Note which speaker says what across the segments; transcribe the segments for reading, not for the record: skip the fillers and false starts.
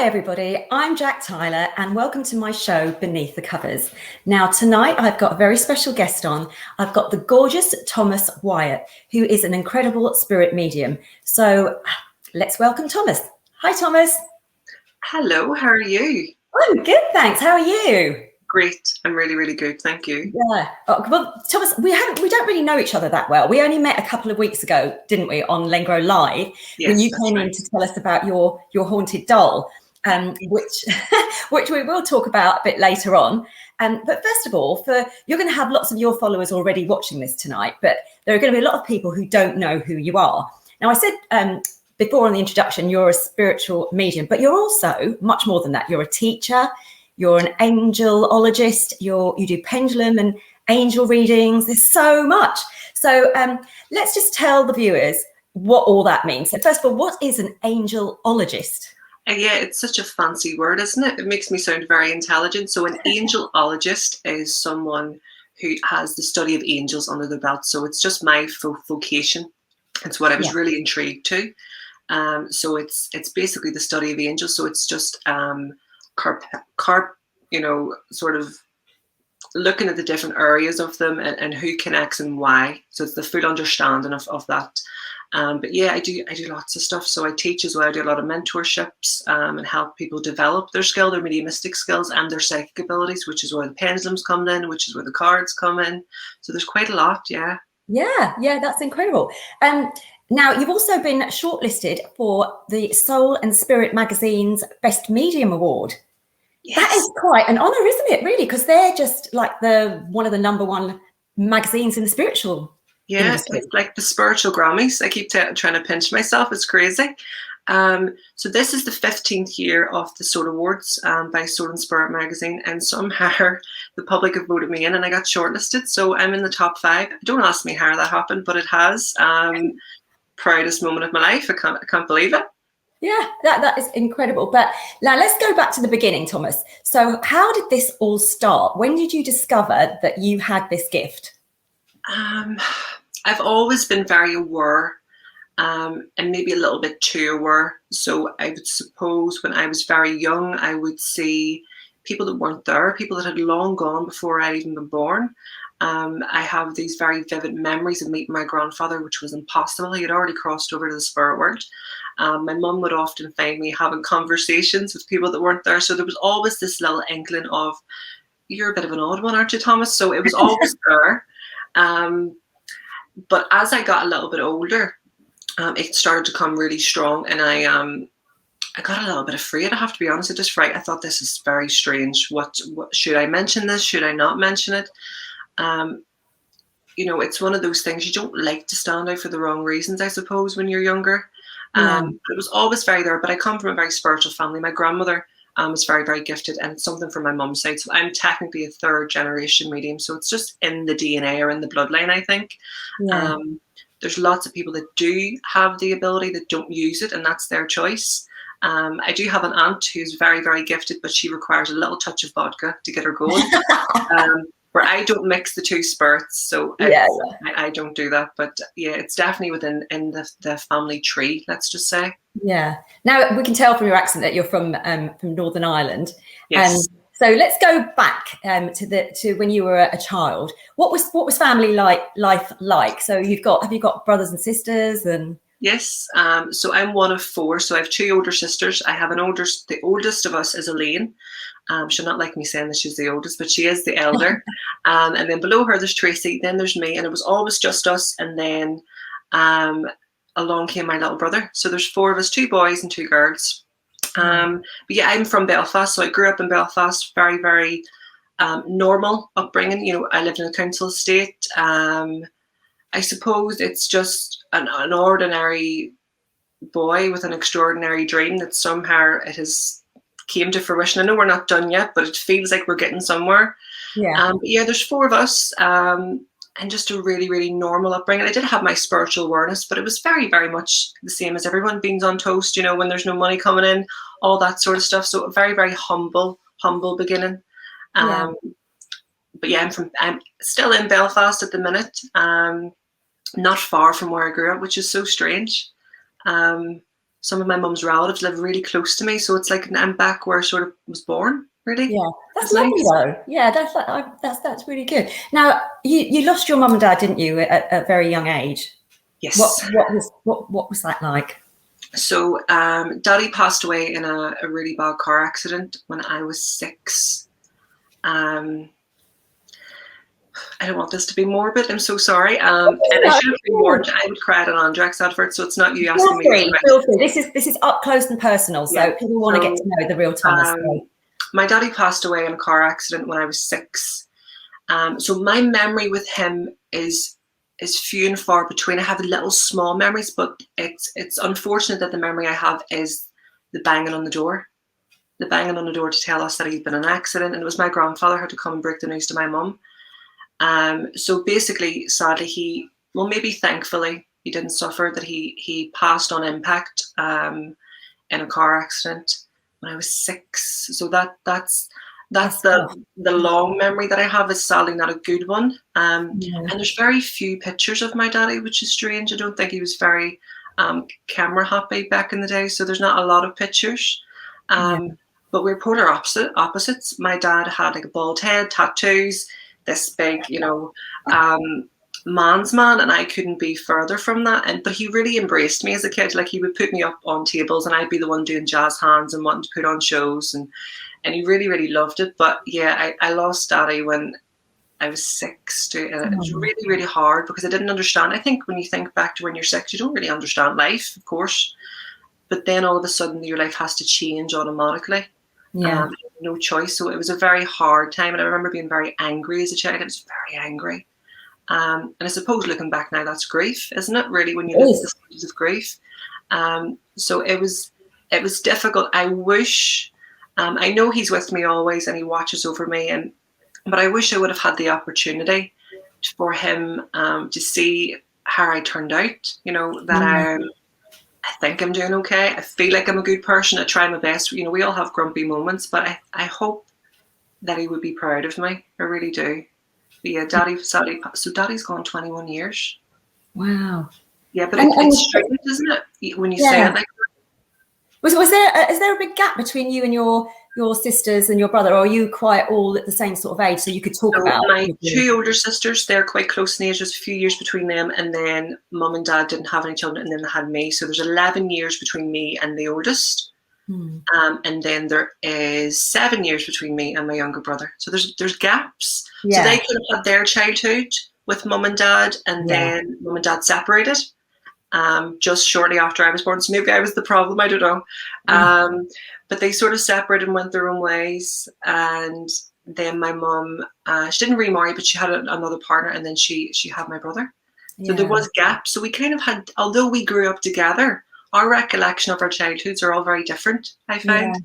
Speaker 1: Hi everybody, I'm Jack Tyler and welcome to my show Beneath the Covers. Now tonight I've got a very special guest on. I've got the gorgeous Thomas Wyatt, who is an incredible spirit medium. So let's welcome Thomas. Hi Thomas.
Speaker 2: Hello, how are you?
Speaker 1: I'm good, thanks. How are you?
Speaker 2: Great, I'm really good, thank you.
Speaker 1: Yeah. Well, Thomas, we don't really know each other that well. We only met a couple of weeks ago, didn't we, on Petulengro Live,
Speaker 2: Yes,
Speaker 1: when you
Speaker 2: that's
Speaker 1: came
Speaker 2: right.
Speaker 1: in to tell us about your haunted doll, which which we will talk about a bit later on. But first of all, you're going to have lots of your followers already watching this tonight, but there are going to be a lot of people who don't know who you are. Now, I said before on the introduction, you're a spiritual medium, but you're also much more than that. You're a teacher. You're an angelologist, you do pendulum and angel readings. There's so much. So let's just tell the viewers what all that means. So first of all, what is an angelologist?
Speaker 2: Yeah, it's such a fancy word, isn't it? It makes me sound very intelligent. So an angelologist is someone who has the study of angels under their belt. So it's just my vocation. It's what I was really intrigued to. So it's basically the study of angels. So it's just sort of looking at the different areas of them and who connects and why. So it's the full understanding of that. But yeah, I do lots of stuff. So I teach as well. I do a lot of mentorships and help people develop their skill, their mediumistic skills and their psychic abilities, which is where the pendulums come in, which is where the cards come in. So there's quite a lot, yeah.
Speaker 1: Yeah, that's incredible. Now, you've also been shortlisted for the Soul and Spirit magazine's Best Medium Award.
Speaker 2: Yes.
Speaker 1: That is quite an honour, isn't it, really? Because they're just like one of the number one magazines in the spiritual industry.
Speaker 2: It's like the spiritual Grammys. I keep trying to pinch myself. It's crazy. So this is the 15th year of the Soul Awards by Soul and Spirit magazine, and somehow the public have voted me in and I got shortlisted. So I'm in the top 5. Don't ask me how that happened, but it has. Proudest moment of my life. I can't believe it.
Speaker 1: Yeah, that is incredible. But now let's go back to the beginning, Thomas. So how did this all start? When did you discover that you had this gift?
Speaker 2: I've always been very aware and maybe a little bit too aware. So I would suppose when I was very young, I would see people that weren't there, people that had long gone before I'd even been born. I have these very vivid memories of meeting my grandfather, which was impossible. He had already crossed over to the spirit world. My mum would often find me having conversations with people that weren't there. So there was always this little inkling of, you're a bit of an odd one, aren't you, Thomas? So it was always there. But as I got a little bit older, it started to come really strong. And I got a little bit afraid, I have to be honest. I thought, this is very strange. What should I mention this? Should I not mention it? It's one of those things, you don't like to stand out for the wrong reasons, I suppose, when you're younger. It was always very there, but I come from a very spiritual family. My grandmother was very, very gifted, and it's something from my mum's side. So I'm technically a 3rd generation medium. So it's just in the DNA or in the bloodline, I think.
Speaker 1: Yeah.
Speaker 2: There's lots of people that do have the ability that don't use it, and that's their choice. I do have an aunt who's very, very gifted, but she requires a little touch of vodka to get her going. Where I don't mix the two spirits, so I don't do that. But yeah, it's definitely within the family tree, let's just say.
Speaker 1: Yeah. Now we can tell from your accent that you're from Northern Ireland.
Speaker 2: Yes.
Speaker 1: So let's go back to when you were a child. What was family life like? So have you got brothers and sisters and?
Speaker 2: Yes. So I'm one of 4. So I have 2 older sisters. I have the oldest of us is Elaine. She'll not like me saying that she's the oldest, but she is the elder. And then below her, there's Tracy. Then there's me, and it was always just us. And then along came my little brother. So there's 4 of us, 2 boys and 2 girls. But yeah, I'm from Belfast, so I grew up in Belfast. Very, very normal upbringing. I lived in a council estate. I suppose it's just an ordinary boy with an extraordinary dream that somehow it has came to fruition. I know we're not done yet, but it feels like we're getting somewhere.
Speaker 1: Yeah.
Speaker 2: But yeah, there's 4 of us, and just a really, really normal upbringing. I did have my spiritual awareness, but it was very, very much the same as everyone. Beans on toast, when there's no money coming in, all that sort of stuff. So a very, very humble beginning. But yeah, I'm still in Belfast at the minute. Not far from where I grew up, which is so strange. some of my mum's relatives live really close to me, so it's like I'm back where I sort of was born. Really,
Speaker 1: Yeah, that's
Speaker 2: it's
Speaker 1: lovely
Speaker 2: nice.
Speaker 1: though. Yeah, that's really good. Now, you lost your mum and dad, didn't you, at a very young age?
Speaker 2: Yes.
Speaker 1: What was that like?
Speaker 2: So, Daddy passed away in a really bad car accident when I was 6. I don't want this to be morbid. I'm so sorry. And I should have been warned. I would cry at an Andrex advert, so it's not you asking me.
Speaker 1: Feel free. This is up close and personal, so people want to get to know the real Thomas.
Speaker 2: My daddy passed away in a car accident when I was 6. So my memory with him is few and far between. I have little small memories, but it's unfortunate that the memory I have is the banging on the door. The banging on the door to tell us that he'd been in an accident, and it was my grandfather who had to come and break the news to my mum. So basically, sadly, maybe thankfully, he didn't suffer, that he passed on impact in a car accident when I was 6. So that's the long memory that I have, is sadly not a good one. And there's very few pictures of my daddy, which is strange. I don't think he was very camera happy back in the day, so there's not a lot of pictures. But we're polar opposites. My dad had like a bald head, tattoos, this big, man's man, and I couldn't be further from that. But he really embraced me as a kid. Like, he would put me up on tables, and I'd be the one doing jazz hands and wanting to put on shows, and he really, really loved it. But yeah, I lost Daddy when I was 6, and it was really, really hard because I didn't understand. I think when you think back to when you're 6, you don't really understand life, of course. But then all of a sudden, your life has to change automatically. No choice. So it was a very hard time, and I remember being very angry as a child. I was very angry. And I suppose looking back now, that's grief, isn't it? Really, when you look at the stages of grief. So it was difficult. I wish, I know he's with me always, and he watches over me, but I wish I would have had the opportunity for him to see how I turned out. That I think I'm doing okay. I feel like I'm a good person. I try my best. We all have grumpy moments, but I hope that he would be proud of me. I really do. But yeah, Daddy's gone 21 years.
Speaker 1: Wow.
Speaker 2: Yeah, but it's strange, isn't it? When you say it like that.
Speaker 1: Is there a big gap between you and your sisters and your brother, or are you quite all at the same sort of age, so you could talk about?
Speaker 2: My 2 older sisters, they're quite close in age. There's a few years between them, and then Mum and Dad didn't have any children, and then they had me. So there's 11 years between me and the oldest. And then there is 7 years between me and my younger brother. So there's gaps. So they could have had their childhood with Mum and Dad, and then Mum and Dad separated just shortly after I was born. So maybe I was the problem, I don't know. But they sort of separated and went their own ways. And then my mum, she didn't remarry, but she had another partner, and then she had my brother. So there was gaps. So we kind of had, although we grew up together, our recollection of our childhoods are all very different, I find.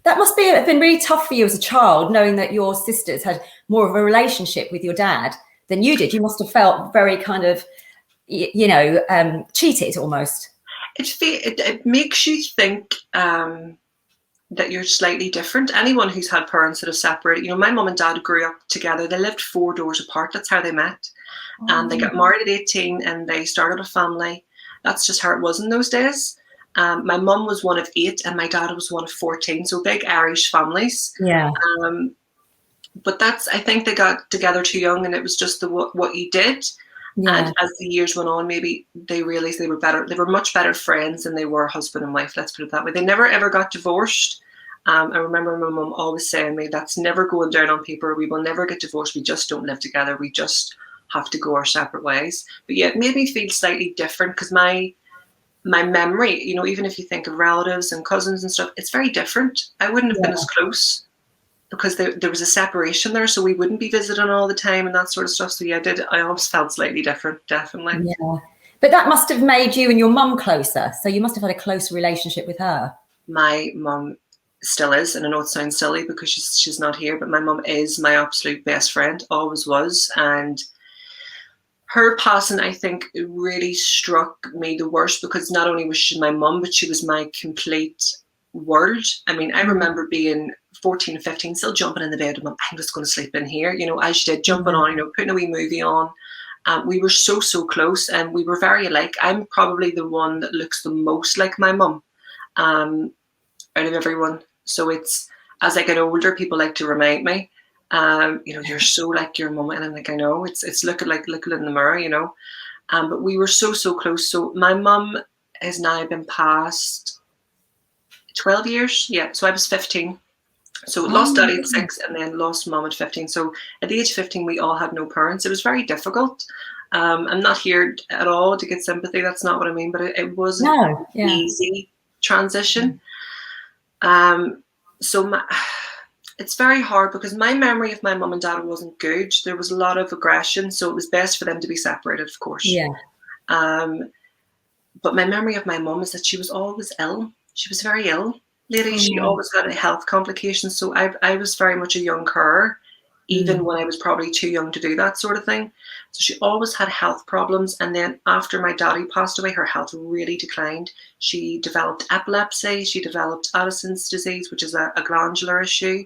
Speaker 1: That must have been really tough for you as a child, knowing that your sisters had more of a relationship with your dad than you did. You must have felt very kind of, cheated almost.
Speaker 2: It makes you think that you're slightly different. Anyone who's had parents that have separated, my mum and dad grew up together. They lived 4 doors apart. That's how they met. And they got married at 18, and they started a family. That's just how it was in those days. My mum was one of 8, and my dad was one of 14. So big Irish families. But I think they got together too young, and it was just what you did. And as the years went on, maybe they realized they were better. They were much better friends than they were husband and wife. Let's put it that way. They never ever got divorced. I remember my mum always saying to me, "That's never going down on paper. We will never get divorced. We just don't live together. We just have to go our separate ways." But yeah, it made me feel slightly different because my memory, even if you think of relatives and cousins and stuff, it's very different. I wouldn't have been as close because there was a separation there, so we wouldn't be visiting all the time and that sort of stuff. So yeah, I always felt slightly different, definitely.
Speaker 1: Yeah, but that must have made you and your mum closer. So you must have had a close relationship with her.
Speaker 2: My mum still is, and I know it sounds silly because she's not here, but my mum is my absolute best friend, always was. And her passing, I think, really struck me the worst because not only was she my mum, but she was my complete world. I mean, I remember being 14 and 15, still jumping in the bed. I'm just going to sleep in here, as she did, jumping on, putting a wee movie on. We were so close, and we were very alike. I'm probably the one that looks the most like my mum. out of everyone. So it's, as I get older, people like to remind me, you're so like your mum. And I'm like, I know, it's looking in the mirror, but we were so close. So my mum has now been past 12 years. Yeah. So I was 15. So lost daddy at 6 and then lost mum at 15. So at the age of 15, we all had no parents. It was very difficult. I'm not here at all to get sympathy. That's not what I mean, but it wasn't an easy transition. So it's very hard because my memory of my mum and dad wasn't good. There was a lot of aggression. So it was best for them to be separated, of course.
Speaker 1: Yeah.
Speaker 2: But my memory of my mum is that she was always ill. She was very ill. Lady, she always got a health complication. So I was very much a young carer, even when I was probably too young to do that sort of thing. So she always had health problems. And then after my daddy passed away, her health really declined. She developed epilepsy. She developed Addison's disease, which is a glandular issue.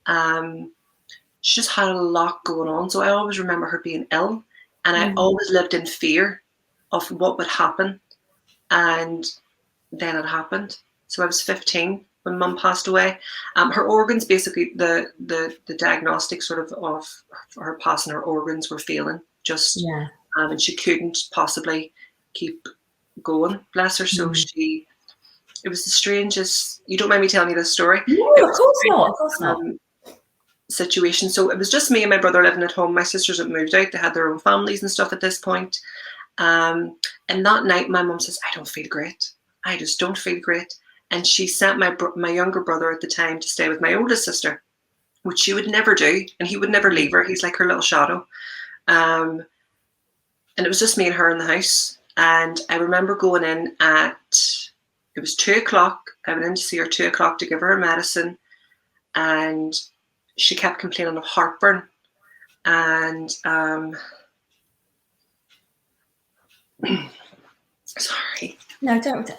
Speaker 2: She just had a lot going on. So I always remember her being ill. And I always lived in fear of what would happen. And then it happened. So I was 15 when mum passed away. Her organs, basically, the diagnostic sort of her passing, her organs were failing. And she couldn't possibly keep going. Bless her. So it was the strangest. You don't mind me telling you this story?
Speaker 1: No, of course not.
Speaker 2: Situation. So it was just me and my brother living at home. My sisters had moved out. They had their own families and stuff at this point. And that night, my mum says, "I don't feel great. I just don't feel great." And she sent my younger brother at the time to stay with my oldest sister, which she would never do. And he would never leave her. He's like her little shadow. And it was just me and her in the house. And I remember going in it was 2:00. I went in to see her 2:00 to give her medicine. And she kept complaining of heartburn. And sorry.
Speaker 1: No, don't.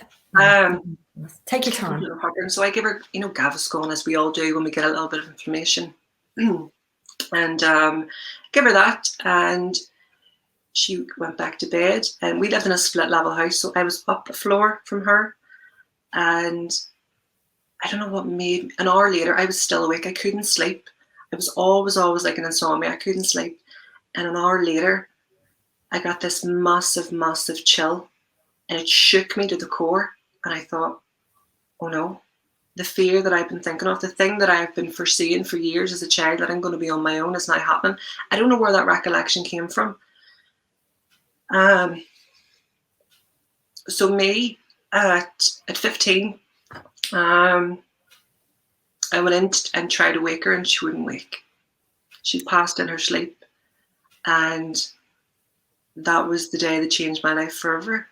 Speaker 1: Take your time.
Speaker 2: So I give her, Gaviscon, as we all do when we get a little bit of inflammation, and give her that. And she went back to bed. And we lived in a split level house, so I was up a floor from her. And I don't know what made an hour later, I was still awake. I couldn't sleep. It was always like an insomnia. I couldn't sleep. And an hour later, I got this massive chill, and it shook me to the core. And I thought, oh no, the fear that I've been thinking of, the thing that I've been foreseeing for years as a child, that I'm going to be on my own, is now happening. I don't know where that recollection came from. So me at 15, I went in and tried to wake her, and she wouldn't wake. She passed in her sleep. And that was the day that changed my life forever.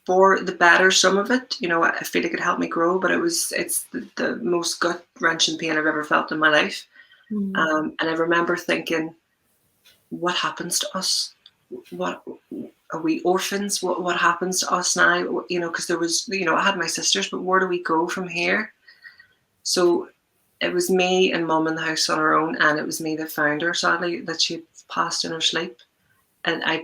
Speaker 2: For the better, some of it, I feel like it helped me grow, but it's the most gut-wrenching pain I've ever felt in my life. And I remember thinking, what happens to us? What are we, orphans? What happens to us now? Because there was, I had my sisters, but where do we go from here? So it was me and mum in the house on her own, and it was me that found her, sadly, that she passed in her sleep. And I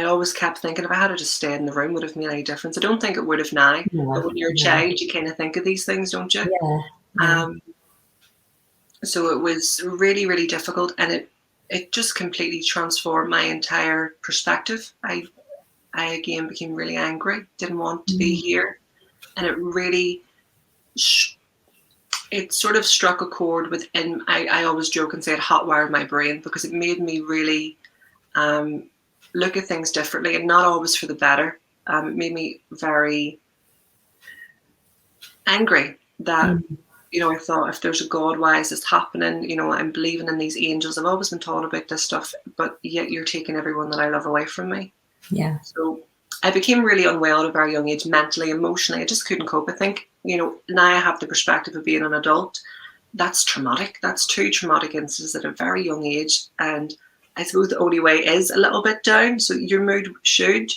Speaker 2: always kept thinking, if I had just stayed in the room, would it have made any difference? I don't think it would have now. But when you're a child, you kind of think of these things, don't you? So it was really, really difficult, and it just completely transformed my entire perspective. I again became really angry, didn't want to be here, and it really, it sort of struck a chord within. I always joke and say it hotwired my brain, because it made me really look at things differently, and not always for the better. It made me very angry that, I thought, if there's a God, why is this happening? I'm believing in these angels. I've always been taught about this stuff, but yet you're taking everyone that I love away from me. Yeah. So I became really unwell at a very young age, mentally, emotionally. I just couldn't cope. I think, now I have the perspective of being an adult. That's traumatic. That's 2 traumatic instances at a very young age. And I suppose the only way is a little bit down. So your mood should.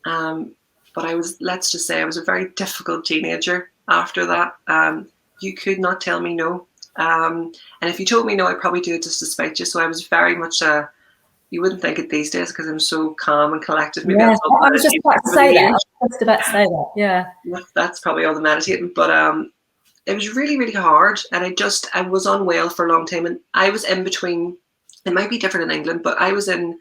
Speaker 2: But let's just say I was a very difficult teenager after that. You could not tell me no. And if you told me no, I'd probably do it just to spite you. So I was very much a You wouldn't think it these days because I'm so calm and collected. Maybe
Speaker 1: Yeah,
Speaker 2: that's all the
Speaker 1: I was just
Speaker 2: meditating
Speaker 1: about to
Speaker 2: over the
Speaker 1: say that. I
Speaker 2: years.
Speaker 1: was just about to say that. Yeah.
Speaker 2: That's probably all the meditating. But it was really, really hard. And I was unwell for a long time. And I was in between, it might be different in England, but I was in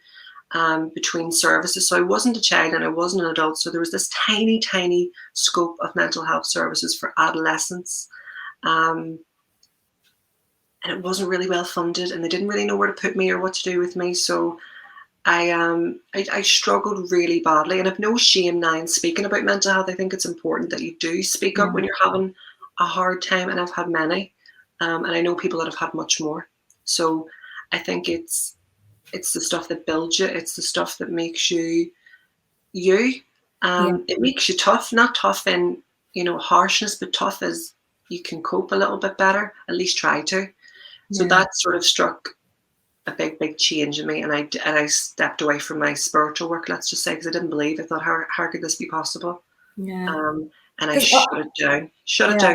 Speaker 2: between services. So I wasn't a child and I wasn't an adult. So there was this tiny, tiny scope of mental health services for adolescents. And it wasn't really well funded, and they didn't really know where to put me or what to do with me. So I struggled really badly, and I've no shame now in speaking about mental health. I think it's important that you do speak up when you're having a hard time, and I've had many, and I know people that have had much more. So I think it's the stuff that builds you. It's the stuff that makes you you. It makes you tough, not tough in harshness, but tough as you can cope a little bit better. At least try to. So that sort of struck a big change in me, and I stepped away from my spiritual work, let's just say, because I didn't believe. I thought, how could this be possible? And I shut it down.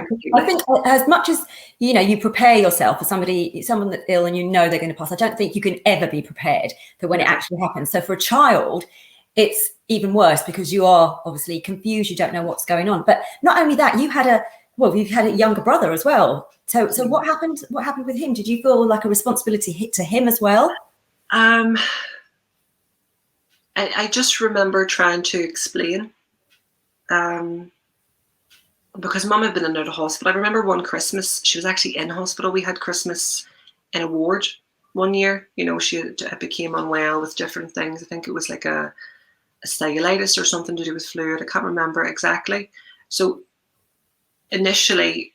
Speaker 2: Completely.
Speaker 1: I think as much as you prepare yourself for someone that's ill and they're going to pass, I don't think you can ever be prepared for when it actually happens. So for a child, it's even worse because you are obviously confused. You don't know what's going on. But not only that, you've had a younger brother as well. So what happened? What happened with him? Did you feel like a responsibility hit to him as well?
Speaker 2: I just remember trying to explain, because Mum had been in and out of hospital. I remember one Christmas, she was actually in hospital. We had Christmas in a ward one year. She became unwell with different things. I think it was like a cellulitis or something to do with fluid. I can't remember exactly. So initially,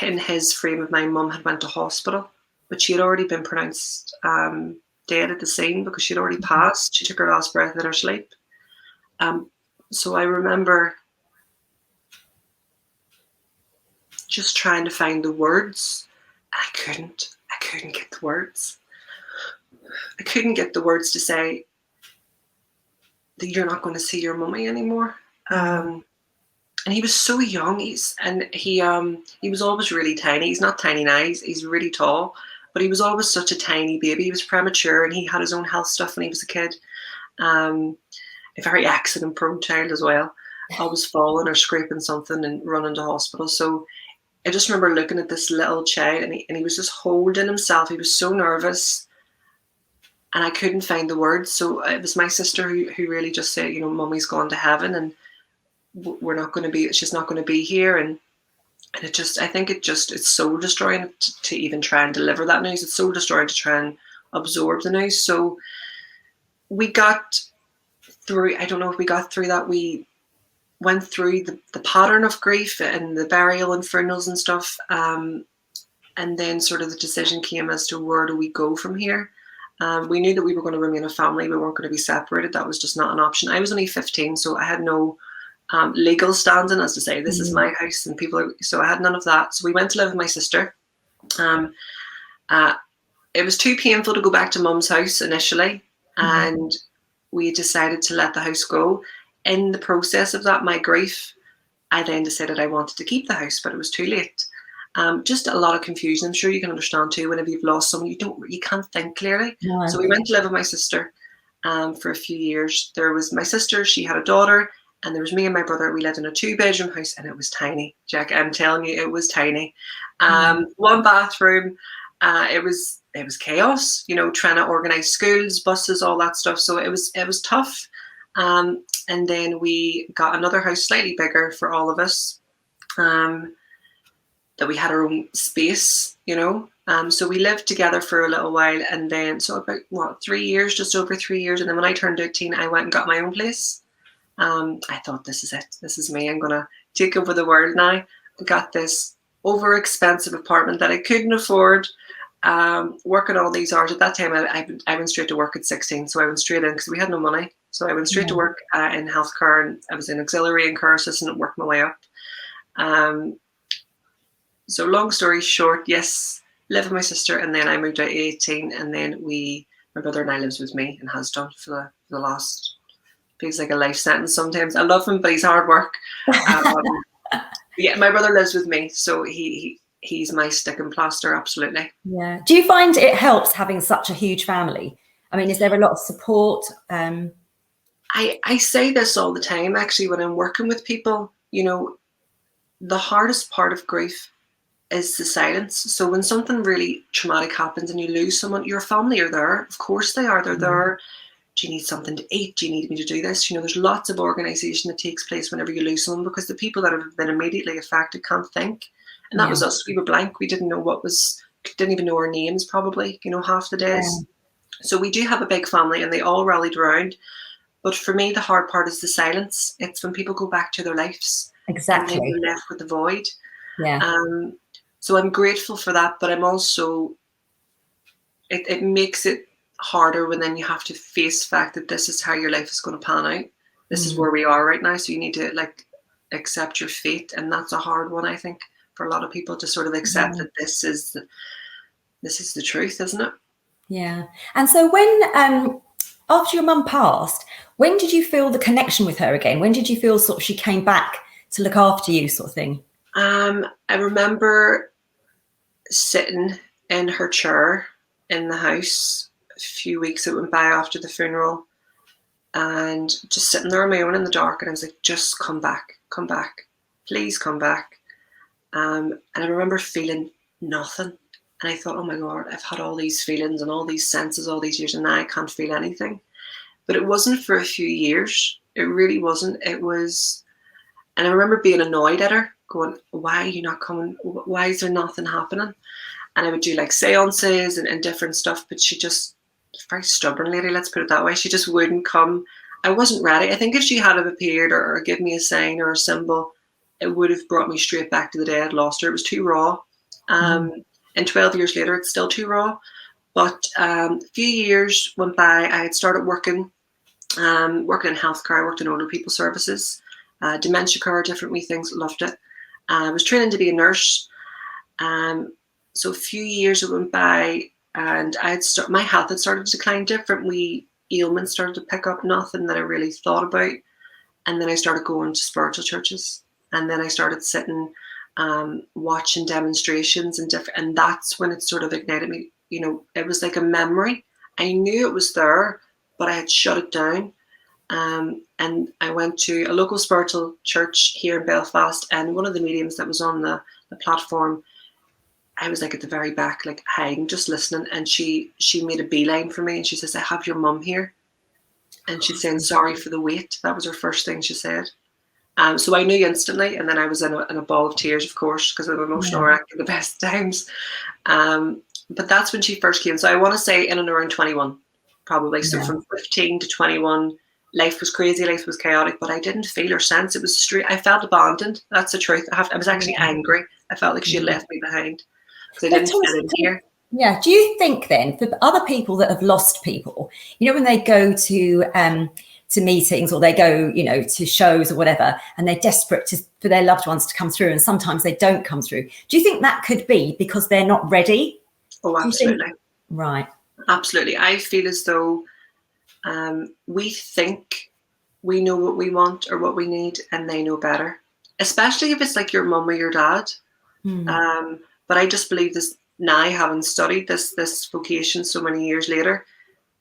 Speaker 2: in his frame of mind, Mum had went to hospital, but she had already been pronounced dead at the scene because she'd already passed. She took her last breath in her sleep. So I remember just trying to find the words. I couldn't get the words. I couldn't get the words to say that you're not going to see your mummy anymore. And he was so young. He was always really tiny. He's not tiny now. He's really tall, but he was always such a tiny baby. He was premature, and he had his own health stuff when he was a kid. A very accident-prone child as well. Always falling or scraping something and running to hospital. So I just remember looking at this little child, and he was just holding himself. He was so nervous, and I couldn't find the words. So it was my sister who really just said, Mummy's gone to heaven, and she's not going to be here. And I think it's soul destroying to even try and deliver that news. It's soul destroying to try and absorb the news. So we got through, I don't know if we got through that. We went through the pattern of grief and the burial and funerals and stuff. And then sort of the decision came as to where do we go from here. We knew that we were going to remain a family. We weren't going to be separated. That was just not an option. I was only 15, so I had no legal standing as to say this is my house, and so I had none of that. So we went to live with my sister. It was too painful to go back to Mum's house initially, and we decided to let the house go. In the process of that, my grief, I then decided I wanted to keep the house, but it was too late. Just a lot of confusion. I'm sure you can understand too. Whenever you've lost someone, you can't think clearly. No. So we went to live with my sister for a few years. There was my sister; she had a daughter, and there was me and my brother. We lived in a 2-bedroom house, and it was tiny. Jack, I'm telling you, it was tiny. One bathroom. It was chaos. Trying to organize schools, buses, all that stuff. So it was tough. And then we got another house, slightly bigger for all of us. That we had our own space, so we lived together for a little while, and then about 3 years, just over 3 years, and then when I turned 18, I went and got my own place. I thought, this is it. This is me. I'm gonna take over the world now. I got this over expensive apartment that I couldn't afford. Working all these hours. At that time, I went straight to work at 16, so I went straight in because we had no money. So I went straight to work in healthcare, and I was an auxiliary and care assistant and worked my way up. So long story short, yes, lived with my sister, and then I moved out at 18, and then my brother now lives with me and has done for the last, feels like a life sentence sometimes. I love him, but he's hard work. Yeah, my brother lives with me, so he's my stick and plaster, absolutely.
Speaker 1: Yeah. Do you find it helps having such a huge family? I mean, is there a lot of support?
Speaker 2: I say this all the time, actually, when I'm working with people. The hardest part of grief is the silence. So when something really traumatic happens and you lose someone, your family are there. Of course they are. They're there. Do you need something to eat? Do you need me to do this? There's lots of organisation that takes place whenever you lose someone, because the people that have been immediately affected can't think. And that was us. We were blank. We didn't know didn't even know our names probably, half the days. Yeah. So we do have a big family and they all rallied around. But for me, the hard part is the silence. It's when people go back to their lives.
Speaker 1: Exactly.
Speaker 2: And then you're left with the void.
Speaker 1: Yeah.
Speaker 2: So I'm grateful for that, but I'm also, it makes it harder when then you have to face the fact that this is how your life is going to pan out. This is where we are right now. So you need to accept your fate. And that's a hard one, I think, for a lot of people to sort of accept that this is the truth, isn't it?
Speaker 1: Yeah. And so when, after your mum passed, when did you feel the connection with her again? When did you feel sort of she came back to look after you, sort of thing?
Speaker 2: I remember sitting in her chair in the house a few weeks that went by after the funeral, and just sitting there on my own in the dark, and I was like, just come back, please come back. And I remember feeling nothing, and I thought, oh my God, I've had all these feelings and all these senses all these years, and now I can't feel anything. But it wasn't for a few years. It really wasn't. It was, and I remember being annoyed at her, going, why are you not coming? Why is there nothing happening? And I would do seances and different stuff, but she just, very stubborn lady, let's put it that way. She just wouldn't come. I wasn't ready. I think if she had appeared or given me a sign or a symbol, it would have brought me straight back to the day I'd lost her. It was too raw. And 12 years later, it's still too raw. But a few years went by. I had started working in healthcare. I worked in older people services, dementia care, different wee things. Loved it. I was training to be a nurse. So a few years went by, and my health had started to decline. Different wee ailments started to pick up. Nothing that I really thought about. And then I started going to spiritual churches, and then I started sitting, watching demonstrations and that's when it sort of ignited me. It was like a memory. I knew it was there, but I had shut it down. And I went to a local spiritual church here in Belfast, and one of the mediums that was on the platform, I was at the very back, hiding, just listening. And she made a beeline for me, and she says, I have your mum here. And she's saying, sorry for the wait. That was her first thing she said. So I knew instantly, and then I was in a ball of tears, of course, because I'm an emotional wreck at the best times. But that's when she first came. So I want to say in and around 21, probably. So from 15 to 21, life was crazy, life was chaotic, but I didn't feel or sense. It was straight. I felt abandoned. That's the truth. I was actually angry. I felt like she had left me behind because I didn't fit in here.
Speaker 1: Yeah. Do you think then, for other people that have lost people, when they go to meetings or they go, to shows or whatever, and they're desperate for their loved ones to come through, and sometimes they don't come through. Do you think that could be because they're not ready?
Speaker 2: Oh, absolutely.
Speaker 1: Right.
Speaker 2: Absolutely. I feel as though we think we know what we want or what we need, and they know better, especially if it's your mum or your dad. But I just believe this now, having studied this vocation so many years later,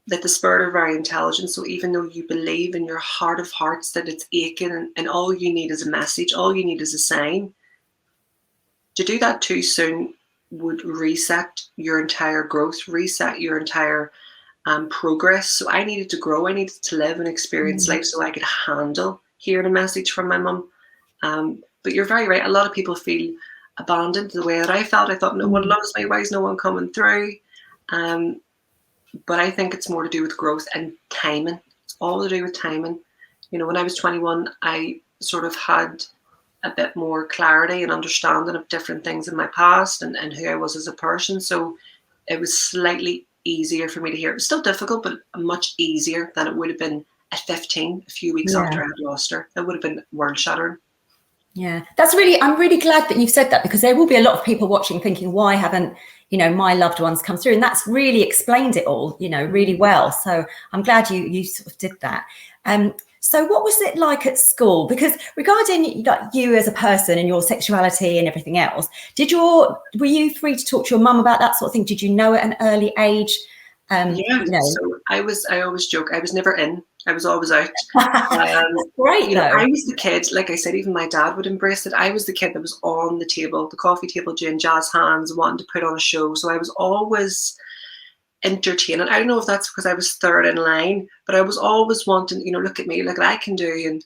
Speaker 2: that the spirit are very intelligent. So even though you believe in your heart of hearts that it's aching and all you need is a message, all you need is a sign, to do that too soon would reset your entire growth, reset your entire progress. So I needed to grow. I needed to live and experience life so I could handle hearing a message from my mum. But you're very right. A lot of people feel abandoned the way that I felt. I thought, no one loves me. Why is no one coming through? But I think it's more to do with growth and timing. It's all to do with timing. When I was 21, I sort of had a bit more clarity and understanding of different things in my past and who I was as a person. So it was slightly easier for me to hear. It was still difficult, but much easier than it would have been at 15, a few weeks after I had lost her. It would have been world shattering.
Speaker 1: Yeah, I'm really glad that you've said that, because there will be a lot of people watching thinking, why haven't, my loved ones come through? And that's really explained it all, really well. So I'm glad you sort of did that. So what was it like at school? Because regarding you as a person and your sexuality and everything else, were you free to talk to your mum about that sort of thing? Did you know at an early age
Speaker 2: Yeah.
Speaker 1: You know.
Speaker 2: So I always joke, I was never in. I was always out.
Speaker 1: Great,
Speaker 2: You know,
Speaker 1: though.
Speaker 2: I was the kid, like I said, even my dad would embrace it. I was the kid that was on the table, the coffee table, doing jazz hands, wanting to put on a show. So I was always entertaining. I don't know if that's because I was third in line, but I was always wanting, you know, look at me, look what I can do.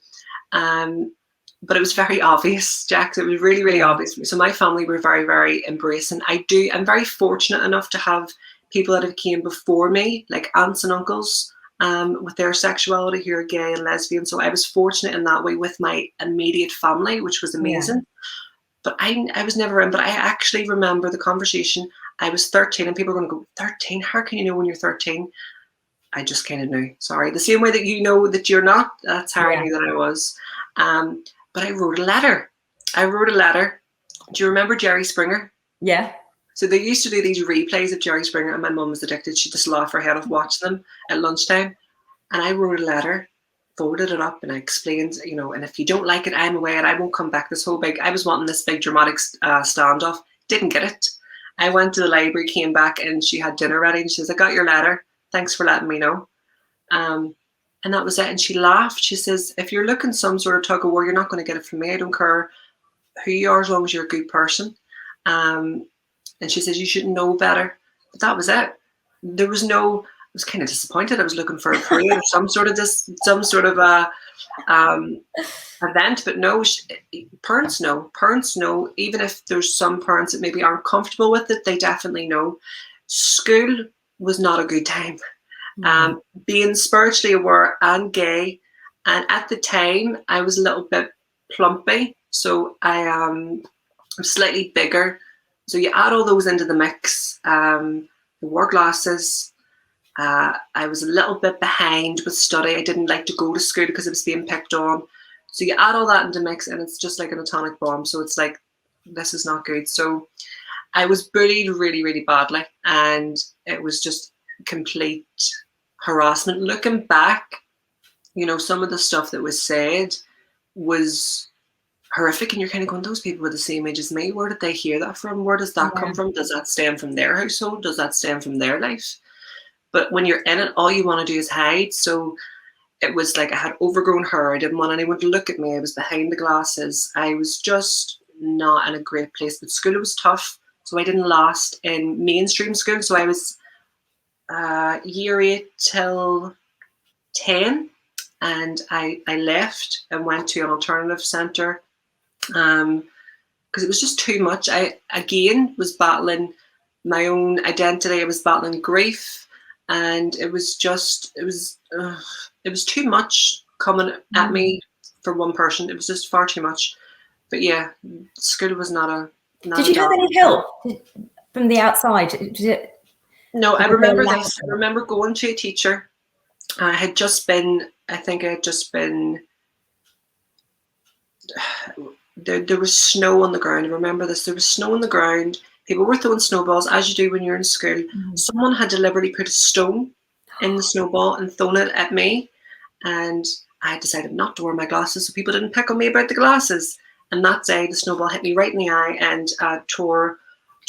Speaker 2: And but it was very obvious, Jack. It was really, really obvious for me. So my family were very, very embracing. I'm very fortunate enough to have people that have came before me, like aunts and uncles, with their sexuality who are gay and lesbian. So I was fortunate in that way with my immediate family, which was amazing. But I was never in. But I actually remember the conversation. I was 13 and people were going to go, 13? How can you know when you're 13? I just kind of knew. Sorry. The same way that you know that you're not, that's how I knew that I was. But I wrote a letter. Do you remember Jerry Springer?
Speaker 1: Yeah.
Speaker 2: So they used to do these replays of Jerry Springer, and my mum was addicted. She'd just laugh her head off watching them at lunchtime. And I wrote a letter, forwarded it up, and I explained, you know, and if you don't like it, I'm away and I won't come back. I was wanting this big dramatic standoff. Didn't get it. I went to the library, came back, and she had dinner ready. And she says, I got your letter. Thanks for letting me know. And that was it. And she laughed. She says, if you're looking some sort of tug of war, you're not going to get it from me. I don't care who you are as long as you're a good person. And she says, you should know better. But that was it. There was no, I was kind of disappointed. I was looking for a parade or some sort of event, but no, parents know. Parents know, even if there's some parents that maybe aren't comfortable with it, they definitely know. School was not a good time. Being spiritually aware and gay, and at the time I was a little bit plumpy, so I'm slightly bigger. So you add all those into the mix. I wore glasses. I was a little bit behind with study. I didn't like to go to school because I was being picked on. So you add all that into the mix, and it's just like an atomic bomb. So it's like, this is not good. So I was bullied really, really badly, and it was just complete harassment. Looking back, you know, some of the stuff that was said was horrific, and you're kind of going, those people were the same age as me. Where did they hear that from? Where does that come from? Does that stem from their household? Does that stem from their life? But when you're in it, all you want to do is hide. So it was like I had overgrown hair. I didn't want anyone to look at me. I was behind the glasses. I was just not in a great place. But school was tough, so I didn't last in mainstream school. So I was year 8 till 10, and I left and went to an alternative centre because it was just too much. I again was battling my own identity. I was battling grief, and it was too much coming at me for one person. It was just far too much. But yeah, school was not a.
Speaker 1: Did you have any help from the outside?
Speaker 2: No, I remember this. I remember going to a teacher. I had just been. There was snow on the ground. I remember this. There was snow on the ground. People were throwing snowballs, as you do when you're in school. Someone had deliberately put a stone in the snowball and thrown it at me. And I decided not to wear my glasses so people didn't pick on me about the glasses. And that day, the snowball hit me right in the eye and tore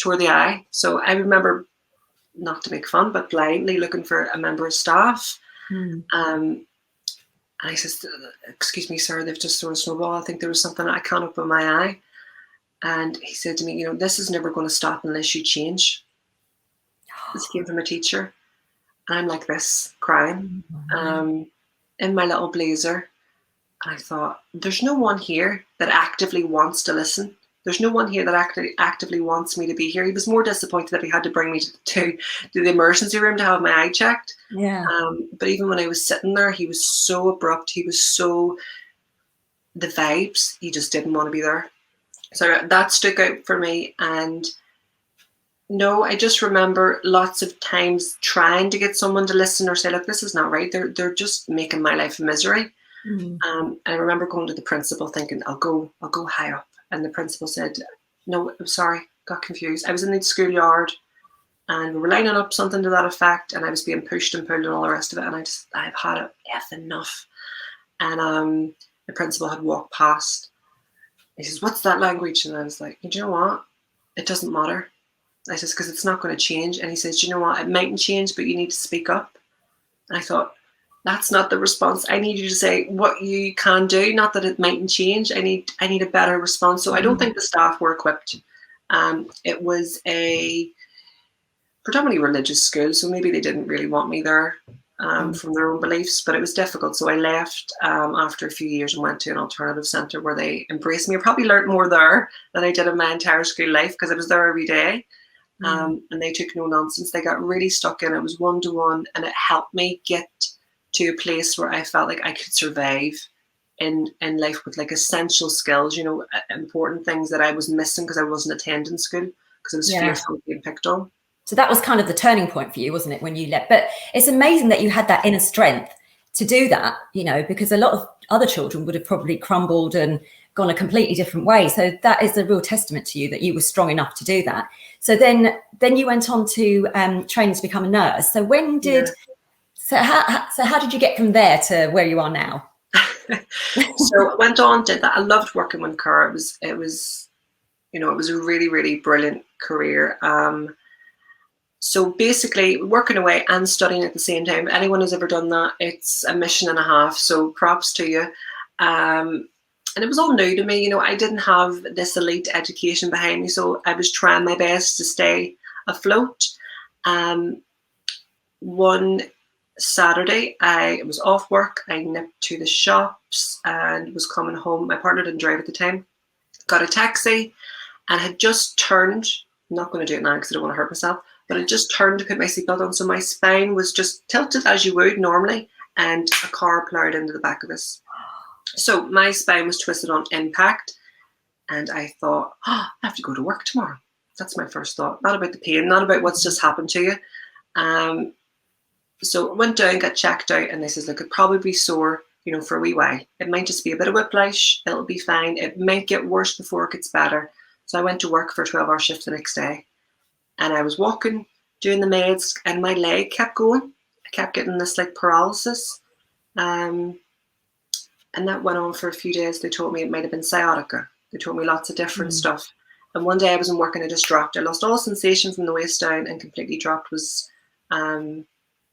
Speaker 2: the eye. So I remember, not to make fun, but blindly looking for a member of staff. And I says, excuse me, sir, they've just thrown a snowball. I think there was something I can't open my eye. And he said to me, you know, this is never going to stop unless you change. This came from a teacher. And I'm like this, crying, in my little blazer. And I thought, there's no one here that actively wants to listen. There's no one here that actively wants me to be here. He was more disappointed that he had to bring me to the emergency room to have my eye checked.
Speaker 1: Yeah.
Speaker 2: But even when I was sitting there, he was so abrupt. He was so, the vibes, he just didn't want to be there. So that stuck out for me. And no, I just remember lots of times trying to get someone to listen or say, look, this is not right. They're just making my life a misery. And I remember going to the principal thinking, I'll go high up. And the principal said, no, I'm sorry, got confused. I was in the schoolyard and we were lining up something to that effect, and I was being pushed and pulled and all the rest of it. And I've had it enough. And the principal had walked past. He says, what's that language? And I was like, you know what? It doesn't matter. I says, because it's not going to change. And he says, you know what, it mightn't change, but you need to speak up. And I thought, that's not the response. I need you to say what you can do, not that it mightn't change. I need a better response. So I don't think the staff were equipped. It was a predominantly religious school, so maybe they didn't really want me there from their own beliefs, but it was difficult. So I left after a few years and went to an alternative centre where they embraced me. I probably learned more there than I did in my entire school life because I was there every day. And they took no nonsense. They got really stuck in. It was one-to-one, and it helped me get to a place where I felt like I could survive in life with like essential skills, you know, important things that I was missing because I wasn't attending school because I was fearful of being picked on.
Speaker 1: So that was kind of the turning point for you, wasn't it, when you left? But it's amazing that you had that inner strength to do that, you know, because a lot of other children would have probably crumbled and gone a completely different way. So that is a real testament to you that you were strong enough to do that. So then you went on to train to become a nurse. So when did how did you get from there to where you are now?
Speaker 2: So I went on, did that. I loved working with Cara. It was you know, it was a really, really brilliant career. So basically working away and studying at the same time. If anyone has ever done that, it's a mission and a half. So props to you. And it was all new to me. You know, I didn't have this elite education behind me. So I was trying my best to stay afloat. One Saturday, I was off work. I nipped to the shops and was coming home. My partner didn't drive at the time. Got a taxi and had just turned. I'm not going to do it now because I don't want to hurt myself. But I just turned to put my seatbelt on. So my spine was just tilted as you would normally. And a car plowed into the back of us. So my spine was twisted on impact. And I thought, I have to go to work tomorrow. That's my first thought. Not about the pain, not about what's just happened to you. So I went down, got checked out. And they says, look, it'd probably be sore, you know, for a wee while. It might just be a bit of whiplash. It'll be fine. It might get worse before it gets better. So I went to work for a 12-hour shift the next day. And I was walking, doing the meds, and my leg kept going. I kept getting this like paralysis. And that went on for a few days. They told me it might have been sciatica. They told me lots of different stuff. And one day I was in work and I just dropped. I lost all sensation from the waist down and completely dropped, was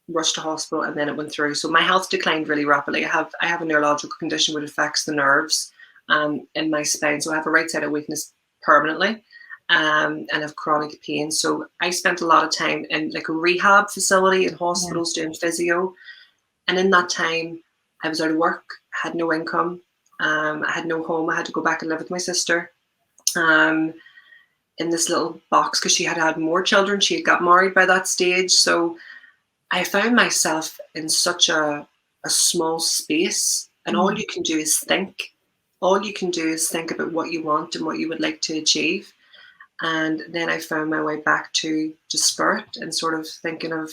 Speaker 2: rushed to hospital, and then it went through. So my health declined really rapidly. I have a neurological condition which affects the nerves in my spine. So I have a right-sided weakness permanently. And have chronic pain. So I spent a lot of time in like a rehab facility in hospitals doing physio. And in that time, I was out of work, I had no income, I had no home. I had to go back and live with my sister in this little box because she had had more children. She had got married by that stage. So I found myself in such a small space, and all you can do is think. All you can do is think about what you want and what you would like to achieve. And then I found my way back to spirit and sort of thinking of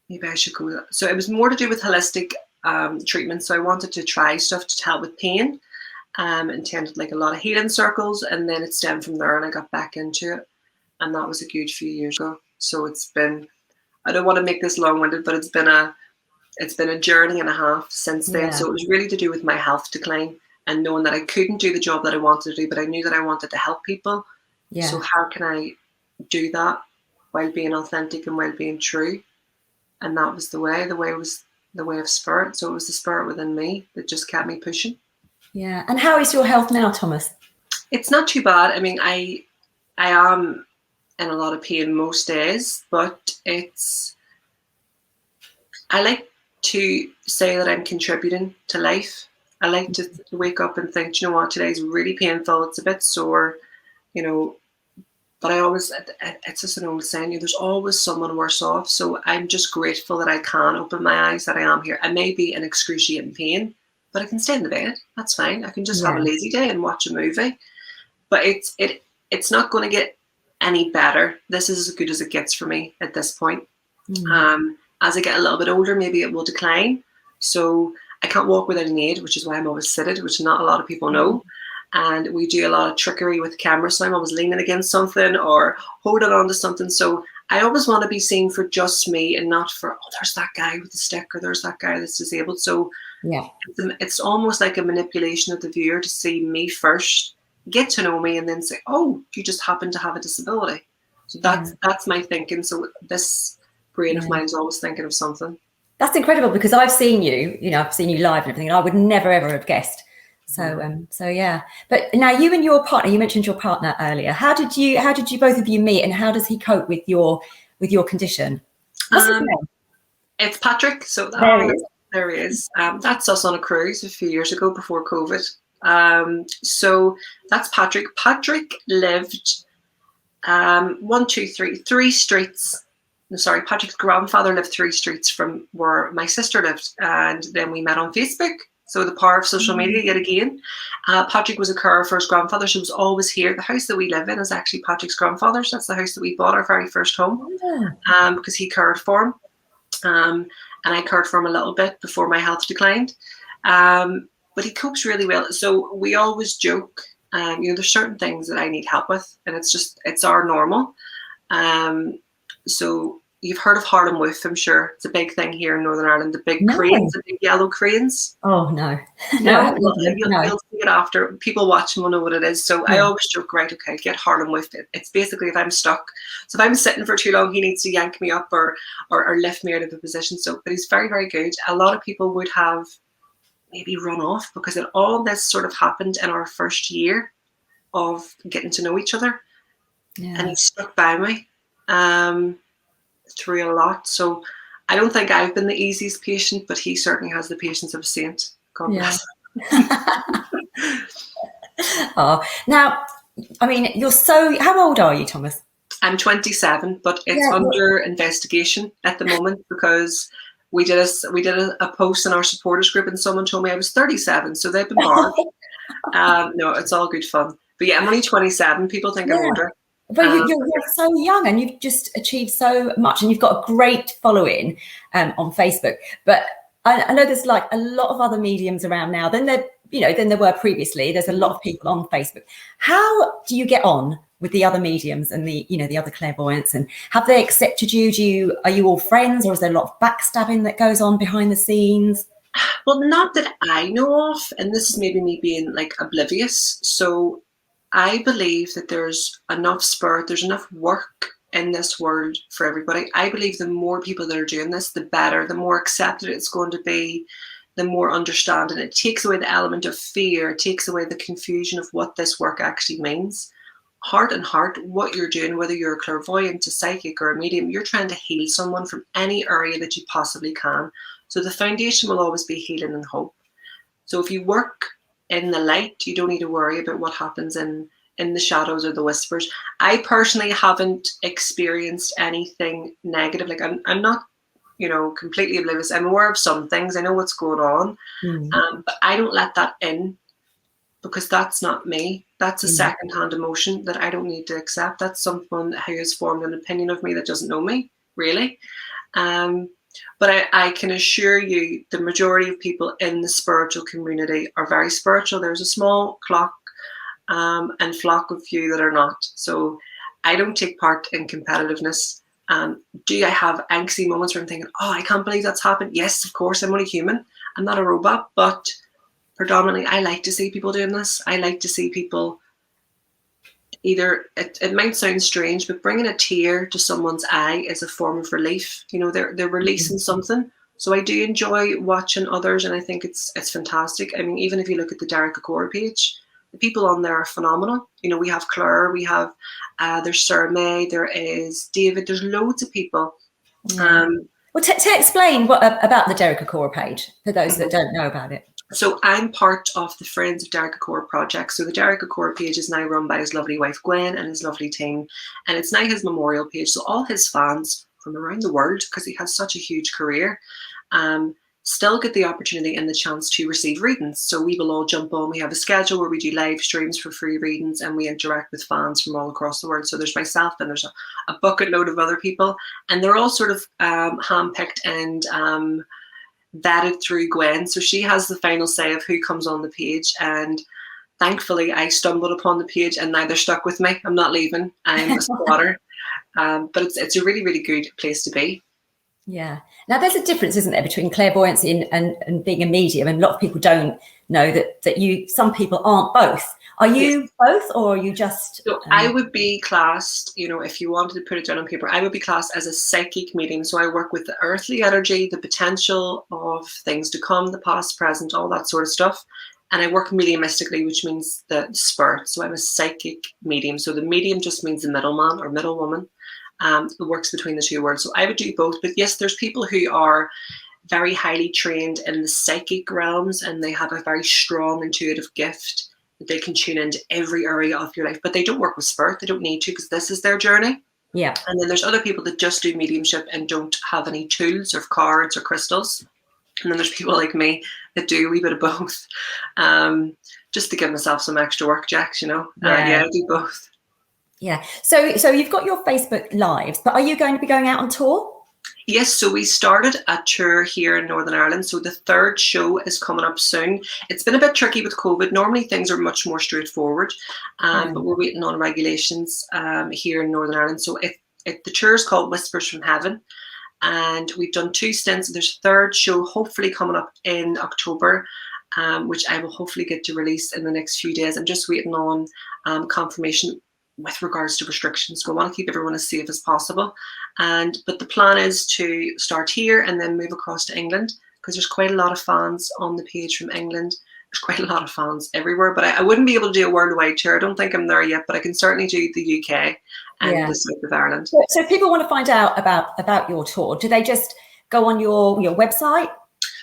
Speaker 2: maybe I should go. So it was more to do with holistic treatment. So I wanted to try stuff to help with pain, attended like a lot of healing circles, and then it stemmed from there and I got back into it. And that was a good few years ago. So it's been, I don't want to make this long-winded, but it's been a journey and a half since then. So it was really to do with my health decline and knowing that I couldn't do the job that I wanted to do, but I knew that I wanted to help people. So how can I do that while being authentic and while being true? And that was the way. The way was the way of spirit. So it was the spirit within me that just kept me pushing.
Speaker 1: Yeah. And how is your health now, Thomas?
Speaker 2: It's not too bad. I mean, I am in a lot of pain most days, but I like to say that I'm contributing to life. I like to wake up and think, you know what, today's really painful. It's a bit sore. You know, but it's just an old saying, there's always someone worse off. So I'm just grateful that I can open my eyes, that I am here. I may be in excruciating pain, but I can stay in the bed. That's fine. I can just have a lazy day and watch a movie. But it's not going to get any better. This is as good as it gets for me at this point. As I get a little bit older, maybe it will decline. So I can't walk without an aid, which is why I'm always seated, which not a lot of people know. And we do a lot of trickery with camera. So I'm always leaning against something or holding on to something. So I always want to be seen for just me and not for, there's that guy with the stick or there's that guy that's disabled. So it's almost like a manipulation of the viewer to see me first, get to know me, and then say, oh, you just happen to have a disability. So that's my thinking. So this brain of mine is always thinking of something.
Speaker 1: That's incredible, because I've seen you, I've seen you live and everything, and I would never ever have guessed. So yeah. But now you and your partner, you mentioned your partner earlier. How did you both of you meet, and how does he cope with your condition? What's his name?
Speaker 2: It's Patrick. So there he is. That's us on a cruise a few years ago before COVID. So that's Patrick. Patrick lived 3 streets. Sorry, Patrick's grandfather lived 3 streets from where my sister lived, and then we met on Facebook. So the power of social media yet again. Patrick was a carer for his grandfather, so he was always here. The house that we live in is actually Patrick's grandfather's. That's the house that we bought our very first home, because he cared for him. And I cared for him a little bit before my health declined. But he copes really well. So we always joke, there's certain things that I need help with, and it's our normal. So you've heard of Harlem Woof, I'm sure. It's a big thing here in Northern Ireland. The big cranes, the big yellow cranes.
Speaker 1: Oh, no.
Speaker 2: You'll see it after. People watching will know what it is. So I always joke, right, okay, get Harlem Woof. It's basically if I'm stuck. So if I'm sitting for too long, he needs to yank me up or lift me out of the position. So, but he's very, very good. A lot of people would have maybe run off, because all this sort of happened in our first year of getting to know each other. Yeah. And he stuck by me through a lot. So I don't think I've been the easiest patient, but he certainly has the patience of a saint. God bless.
Speaker 1: Oh, now, I mean, how old are you, Thomas?
Speaker 2: I'm 27, but it's under investigation at the moment, because we did a post in our supporters group and someone told me I was 37, so they've been barred. No, it's all good fun. But yeah, I'm only 27. People think I'm older.
Speaker 1: But you're so young, and you've just achieved so much, and you've got a great following on Facebook. But I know there's like a lot of other mediums around now than there were previously. There's a lot of people on Facebook. How do you get on with the other mediums and the other clairvoyants, and have they accepted you? Are you all friends, or is there a lot of backstabbing that goes on behind the scenes?
Speaker 2: Well, not that I know of, and this is maybe me being like oblivious. So I believe that there's enough spirit, there's enough work in this world for everybody. I believe the more people that are doing this, the better, the more accepted it's going to be, the more understanding. It takes away the element of fear, it takes away the confusion of what this work actually means. Heart and heart, what you're doing, whether you're a clairvoyant, a psychic, or a medium, you're trying to heal someone from any area that you possibly can. So the foundation will always be healing and hope. So if you work in the light, you don't need to worry about what happens in the shadows or the whispers. I personally haven't experienced anything negative. Like I'm not, completely oblivious. I'm aware of some things. I know what's going on, but I don't let that in, because that's not me. That's a secondhand emotion that I don't need to accept. That's someone who has formed an opinion of me that doesn't know me, really. But I can assure you, the majority of people in the spiritual community are very spiritual. There's a small clock and flock of few that are not. So I don't take part in competitiveness. Do I have angsty moments where I'm thinking, oh, I can't believe that's happened? Yes, of course, I'm only human. I'm not a robot, but predominantly I like to see people doing this. I like to see people either, it might sound strange, but bringing a tear to someone's eye is a form of relief. They're releasing something. So I do enjoy watching others, and I think it's fantastic. I mean, even if you look at the Derek Okora page, the people on there are phenomenal. We have Claire, we have there's Sarah May, there is David, there's loads of people.
Speaker 1: Well, to explain about the Derek Okora page for those that don't know about it.
Speaker 2: So I'm part of the Friends of Derek Okora project. So the Derek Okora page is now run by his lovely wife Gwen and his lovely team, and it's now his memorial page. So all his fans from around the world, because he has such a huge career, still get the opportunity and the chance to receive readings. So we will all jump on. We have a schedule where we do live streams for free readings, and we interact with fans from all across the world. So there's myself and there's a bucket load of other people, and they're all sort of handpicked and vetted through Gwen. So she has the final say of who comes on the page, and thankfully I stumbled upon the page and now they're stuck with me. I'm not leaving. I'm a squatter. But it's a really, really good place to be.
Speaker 1: Yeah. Now there's a difference, isn't there, between clairvoyancy and being a medium, and a lot of people don't know that some people aren't both. Are you both, or are you just?
Speaker 2: So I would be classed, if you wanted to put it down on paper, I would be classed as a psychic medium. So I work with the earthly energy, the potential of things to come, the past, present, all that sort of stuff. And I work mediumistically, which means the spirit. So I'm a psychic medium. So the medium just means the middleman or middlewoman. It works between the two words. So I would do both. But yes, there's people who are very highly trained in the psychic realms, and they have a very strong intuitive gift. They can tune into every area of your life, but they don't work with spirit. They don't need to, because this is their journey.
Speaker 1: Yeah.
Speaker 2: And then there's other people that just do mediumship and don't have any tools or cards or crystals. And then there's people like me that do a wee bit of both, just to give myself some extra work, Jax, Yeah, I do both.
Speaker 1: Yeah. So you've got your Facebook Lives, but are you going to be going out on tour?
Speaker 2: Yes, so we started a tour here in Northern Ireland. So the third show is coming up soon. It's been a bit tricky with COVID. Normally things are much more straightforward, but we're waiting on regulations here in Northern Ireland. So if the tour is called Whispers from Heaven, and we've done 2 stints. There's a third show hopefully coming up in October, which I will hopefully get to release in the next few days. I'm just waiting on confirmation with regards to restrictions. So I want to keep everyone as safe as possible. But the plan is to start here and then move across to England, because there's quite a lot of fans on the page from England. There's quite a lot of fans everywhere, but I wouldn't be able to do a worldwide tour. I don't think I'm there yet, but I can certainly do the UK and the south of Ireland.
Speaker 1: So if people want to find out about your tour, do they just go on your website?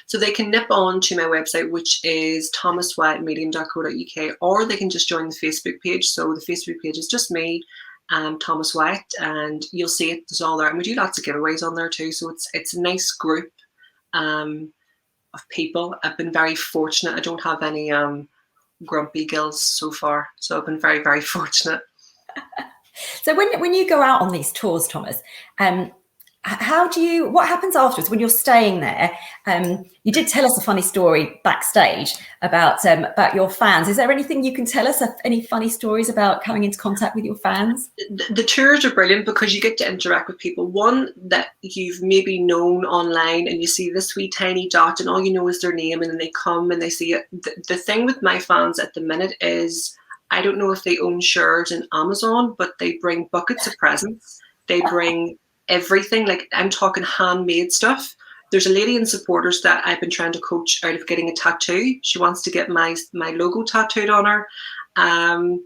Speaker 2: So they can nip on to my website, which is thomaswyattmedium.co.uk, or they can just join the Facebook page. So the Facebook page is just me, Thomas Wyatt, and you'll see it. It's all there. And we do lots of giveaways on there too. So it's a nice group of people. I've been very fortunate. I don't have any grumpy gills so far. So I've been very, very fortunate.
Speaker 1: So when you go out on these tours, Thomas, what happens afterwards when you're staying there? You did tell us a funny story backstage about your fans. Is there anything you can tell us, any funny stories about coming into contact with your fans?
Speaker 2: The tours are brilliant because you get to interact with people. One that you've maybe known online, and you see this wee tiny dot and all you know is their name, and then they come and they see it. The thing with my fans at the minute is, I don't know if they own shares in Amazon, but they bring buckets of presents. They bring everything. Like, I'm talking handmade stuff. There's a lady in supporters that I've been trying to coach out of getting a tattoo. She wants to get my logo tattooed on her. I'm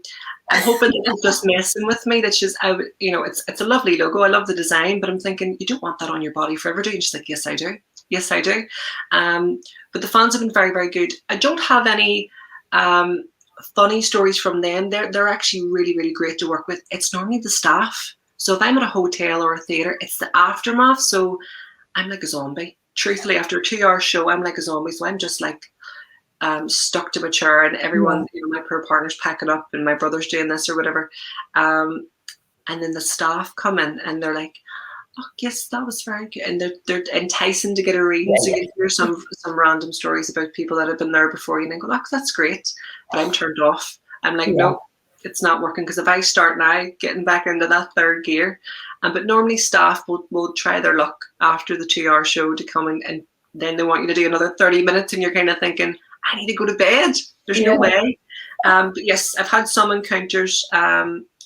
Speaker 2: hoping that she's just messing with me. That it's a lovely logo. I love the design, but I'm thinking, you don't want that on your body forever, do you? And she's like, yes, I do. Yes, I do. But the fans have been very, very good. I don't have any funny stories from them. They're actually really, really great to work with. It's normally the staff. So if I'm at a hotel or a theatre, it's the aftermath. So I'm like a zombie. Truthfully, after a 2-hour show, I'm like a zombie. So I'm just like stuck to my chair, and everyone, my poor partner's packing up and my brother's doing this or whatever. And then the staff come in and they're like, oh, yes, that was very good. And they're enticing to get a reading. So you hear some random stories about people that have been there before you, and go, oh, that's great. But I'm turned off. I'm like, no. It's not working, because if I start now getting back into that third gear, but normally staff will try their luck after the 2-hour show to come in, and then they want you to do another 30 minutes, and you're kind of thinking, I need to go to bed. There's no way. But yes, I've had some encounters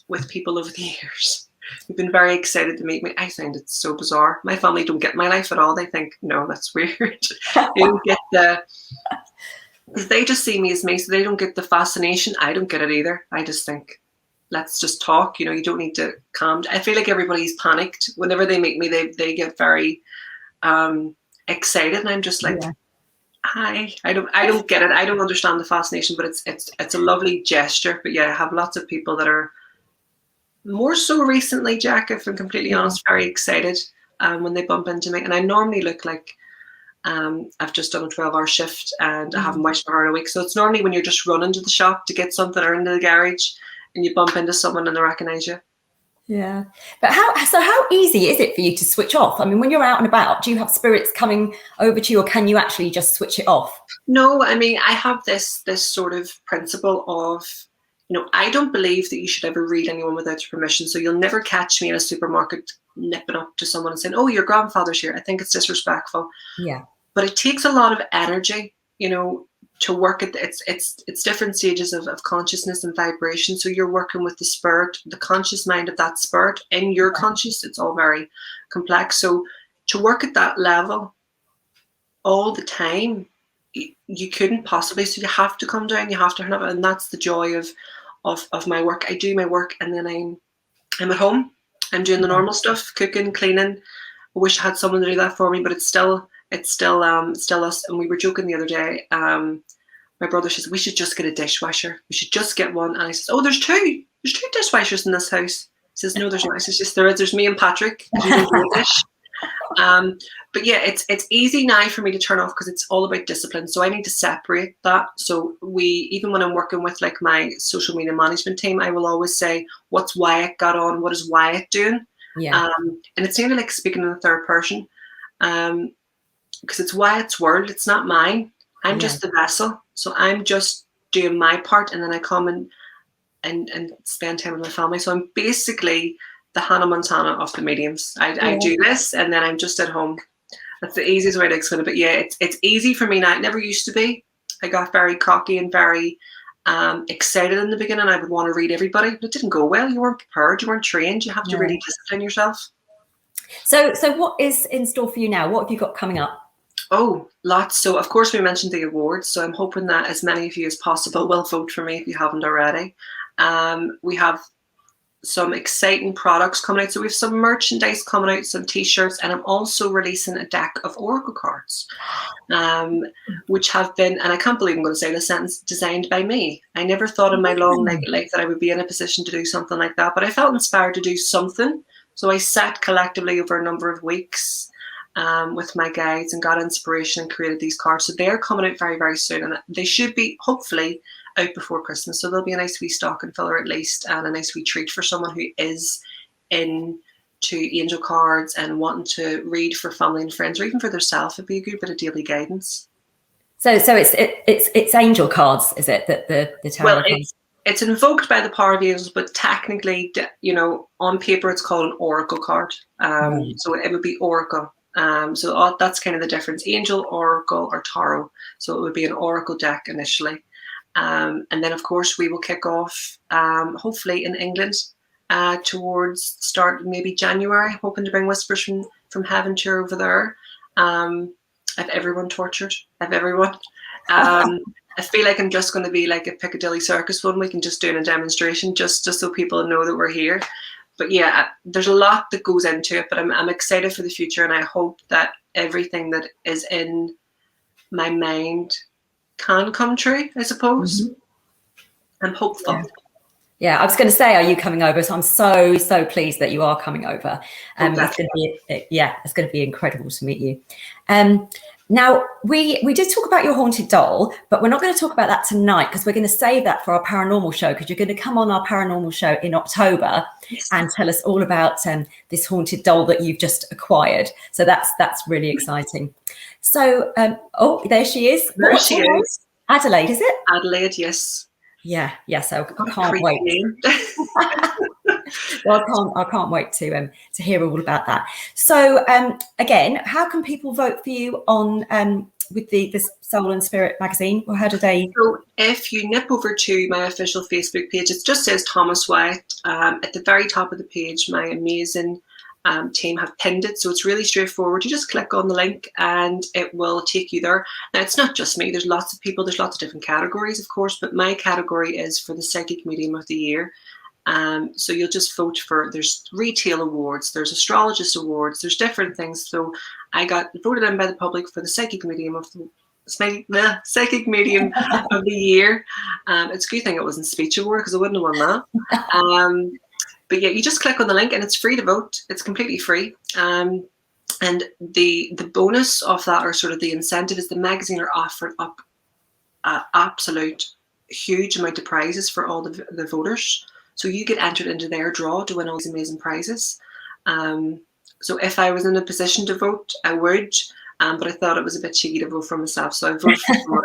Speaker 2: with people over the years who've been very excited to meet me. I find it so bizarre. My family don't get my life at all. They think, no, that's weird. They don't get because they just see me as me, so they don't get the fascination. I don't get it either. I just think, let's just talk. You don't need to calm down. I feel like everybody's panicked whenever they meet me. They get very excited, and I'm just like, hi. I don't get it. I don't understand the fascination, but it's a lovely gesture. But yeah, I have lots of people that are more so recently, Jack, if I'm completely honest, very excited when they bump into me, and I normally look like. I've just done a 12-hour shift and I haven't washed my hair in a week. So it's normally when you're just running to the shop to get something or into the garage and you bump into someone and they recognize you.
Speaker 1: Yeah. But how easy is it for you to switch off? I mean, when you're out and about, do you have spirits coming over to you, or can you actually just switch it off?
Speaker 2: No, I mean, I have this sort of principle of, I don't believe that you should ever read anyone without your permission. So you'll never catch me in a supermarket nipping up to someone and saying, "Oh, your grandfather's here." I think it's disrespectful.
Speaker 1: Yeah.
Speaker 2: But it takes a lot of energy, to work at it's different stages of consciousness and vibration. So you're working with the spirit, the conscious mind of that spirit in your conscious. It's all very complex. So to work at that level all the time, you couldn't possibly. So you have to come down. You have to turn up, and that's the joy of my work. I do my work, and then I'm at home. I'm doing the normal stuff, cooking, cleaning. I wish I had someone to do that for me, but it's still us. And we were joking the other day. My brother says, we should just get a dishwasher. We should just get one. And I says, oh, there's two dishwashers in this house. He says, no, there's not. I says, yes, there is. There's me and Patrick. But yeah, it's easy now for me to turn off because it's all about discipline. So I need to separate that. So even when I'm working with like my social media management team, I will always say, what's Wyatt got on? What is Wyatt doing?
Speaker 1: Yeah.
Speaker 2: And it's nearly like speaking in the third person. Because it's Wyatt's world, it's not mine. I'm just the vessel. So I'm just doing my part, and then I come and spend time with my family. So I'm basically the Hannah Montana of the mediums. I do this, and then I'm just at home. That's the easiest way to explain it. But yeah, it's easy for me now. It never used to be. I got very cocky and very excited in the beginning. I would want to read everybody, but it didn't go well. You weren't prepared. You weren't trained. You have to really discipline yourself.
Speaker 1: So what is in store for you now? What have you got coming up?
Speaker 2: Oh, lots. So of course we mentioned the awards. So I'm hoping that as many of you as possible will vote for me if you haven't already. We have some exciting products coming out. So we have some merchandise coming out, some t-shirts, and I'm also releasing a deck of oracle cards, which have been, and I can't believe I'm going to say this sentence, designed by me. I never thought in my long life that I would be in a position to do something like that, but I felt inspired to do something. So I sat collectively over a number of weeks with my guides and got inspiration and created these cards. So they're coming out very, very soon, and they should be hopefully out before Christmas. So there'll be a nice wee stocking filler at least, and a nice wee treat for someone who is into angel cards and wanting to read for family and friends, or even for themselves. It'd be a good bit of daily guidance.
Speaker 1: So it's angel cards, is it? That the tarot cards?
Speaker 2: It's invoked by the power of angels, but technically, on paper it's called an oracle card. So it would be oracle. So that's kind of the difference: angel, oracle, or tarot. So it would be an oracle deck initially. And then, of course, we will kick off, hopefully in England, towards start maybe January, hoping to bring Whispers from Heaven tour over there. I've everyone tortured. I've everyone. I feel like I'm just going to be like a Piccadilly Circus one. We can just do in a demonstration, just so people know that we're here. But yeah, there's a lot that goes into it, but I'm excited for the future, and I hope that everything that is in my mind can come true, I suppose. I'm hopeful.
Speaker 1: Yeah, I was going to say, are you coming over? So I'm so pleased that you are coming over. It's going to be incredible to meet you. Now, we did talk about your haunted doll, but we're not going to talk about that tonight because we're going to save that for our paranormal show, because you're going to come on our paranormal show in October and tell us all about this haunted doll that you've just acquired. So that's really exciting. So, there she is.
Speaker 2: There she is.
Speaker 1: Adelaide, is it?
Speaker 2: Adelaide, yes.
Speaker 1: Yeah. So I can't wait. Well, I can't wait to hear all about that. So again, how can people vote for you on with the Soul and Spirit magazine? Or how do they?
Speaker 2: So if you nip over to my official Facebook page, it just says Thomas Wyatt. At the very top of the page, my amazing team have pinned it, so it's really straightforward. You just click on the link and it will take you there. Now, it's not just me. There's lots of people. There's lots of different categories, of course, but my category is for the Psychic Medium of the Year. So you'll just vote for, there's retail awards, there's astrologist awards, there's different things. So I got voted in by the public for the Psychic Medium of the Psychic Medium of the Year. It's a good thing it wasn't Speech Award, because I wouldn't have won that. But yeah, you just click on the link and it's free to vote. It's completely free. And the bonus of that, or sort of the incentive, is the magazine are offering up absolute huge amount of prizes for all the voters. So you get entered into their draw to win all these amazing prizes. So if I was in a position to vote, I would, but I thought it was a bit cheeky to vote for myself. So I voted for someone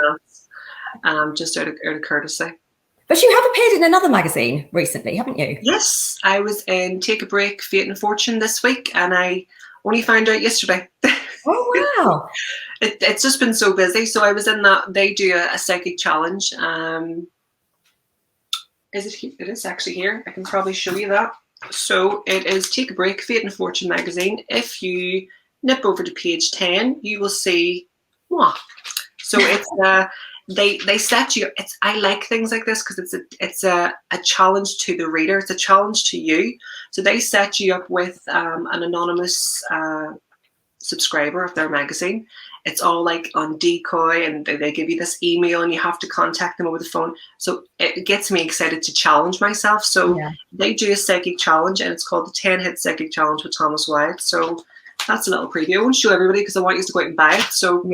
Speaker 2: else, just out of courtesy.
Speaker 1: But you have appeared in another magazine recently, haven't you?
Speaker 2: Yes, I was in Take a Break, Fate and Fortune this week, and I only found out yesterday.
Speaker 1: Oh, wow.
Speaker 2: It's just been so busy. So I was in that. They do a psychic challenge. Is it? It is actually here. I can probably show you that. So it is Take a Break, Fate and Fortune magazine. If you nip over to page 10, you will see. So it's they set you. I like things like this because it's a challenge to the reader. It's a challenge to you. So they set you up with an anonymous subscriber of their magazine. It's all like on decoy, and they give you this email and you have to contact them over the phone. So it gets me excited to challenge myself. So they do a psychic challenge, and it's called the 10 Hit Psychic Challenge with Thomas Wyatt. So that's a little preview. I won't show everybody because I want you to go out and buy it. So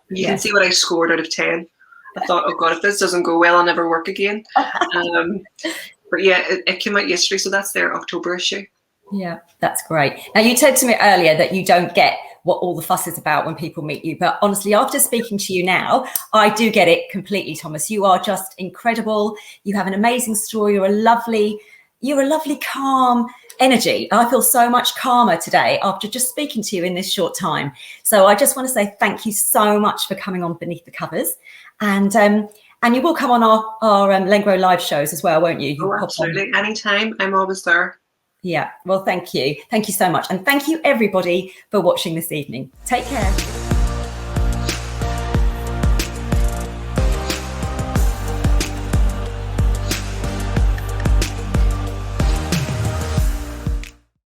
Speaker 2: you can see what I scored out of 10. I thought, oh God, if this doesn't go well, I'll never work again. But yeah, it came out yesterday. So that's their October issue.
Speaker 1: Yeah, that's great. Now, you said to me earlier that you don't get what all the fuss is about when people meet you. But honestly, after speaking to you now, I do get it completely, Thomas. You are just incredible. You have an amazing story. You're a lovely, calm energy. I feel so much calmer today after just speaking to you in this short time. So I just want to say thank you so much for coming on Beneath the Covers. And you will come on our Lengro live shows as well, won't you?
Speaker 2: Oh, absolutely. Anytime. I'm always there.
Speaker 1: Yeah, well, thank you. Thank you so much. And thank you, everybody, for watching this evening. Take care.